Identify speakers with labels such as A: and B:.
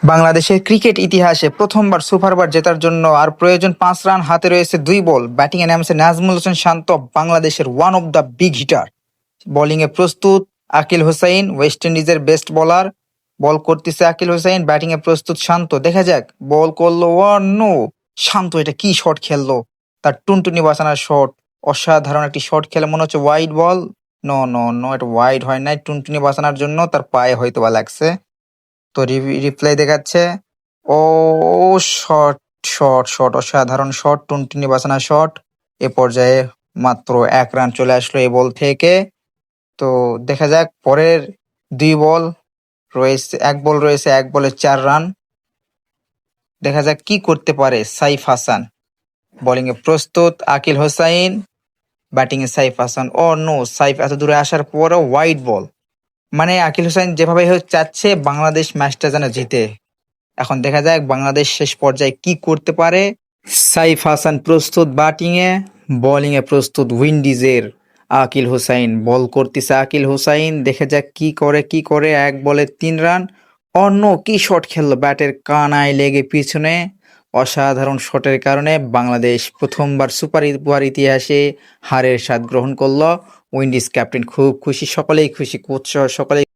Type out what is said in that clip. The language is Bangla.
A: বাংলাদেশের ক্রিকেট ইতিহাসে প্রথমবার সুপারবার জেতার জন্য আর প্রয়োজন 5 রান, হাতে রয়েছে 2 বল। ব্যাটিংয়ে নামছে নাজমুল হোসেন শান্ত, বাংলাদেশের one of the big hitter. বোলিংয়ে প্রস্তুত আকিল হোসাইন, ওয়েস্ট ইন্ডিজের বেস্ট বোলার। বল করতেছে আকিল হোসাইন, ব্যাটিংয়ে প্রস্তুত শান্ত। দেখা যাক, বল করলো নো। শান্ত এটা কি শট খেললো! তার টুনটুনি বাঁচানোর শট, অসাধারণ একটি শট খেলে মনে হচ্ছে wide ball. No no no, এটা ওয়াইড হয় নাই, টুনটুনি বাঁচানোর জন্য তার পায়ে হয়তো বা লাগছে। তো রিপ্লাই দেখাচ্ছে। ও শট, শট, শট, অসাধারণ শট, টুনটুনি বাসানা শট। এ পর্যায়ে মাত্র 1 রান চলে আসলো এই বল থেকে। তো দেখা যাক পরের 2 বল রয়েছে, 1 বল রয়েছে, 1 বলে 4 রান। দেখা যাক কি করতে পারে সাইফ হাসান। বোলিং এ প্রস্তুত আকিল হোসাইন, ব্যাটিং এ সাইফ হাসান। ও নো, সাইফ এত দূরে আসার পরও হোয়াইট বল। মানে আকিল হোসেন যেভাবে চাচ্ছে বাংলাদেশ ম্যাচটা যেন জিতে। এখন দেখা যাক বাংলাদেশ শেষ পর্যায়ে কি করতে পারে। সাইফ হাসান প্রস্তুত ব্যাটিংয়ে, বোলিংয়ে প্রস্তুত উইন্ডিজের আকিল হোসাইন। বল করতেছে আকিল হোসাইন, দেখা যাক কি করে 1 বলে 3 রান। অন্য কি শট খেললো, ব্যাটের কানায় লেগে পিছনে। অসাধারণ শটের কারণে বাংলাদেশ প্রথমবার সুপার ওভার ইতিহাসে হারের স্বাদ গ্রহণ করলো। উইন্ডিজ ক্যাপ্টেন খুব খুশি, সকলেই খুশি, কোচ সহ সকলেই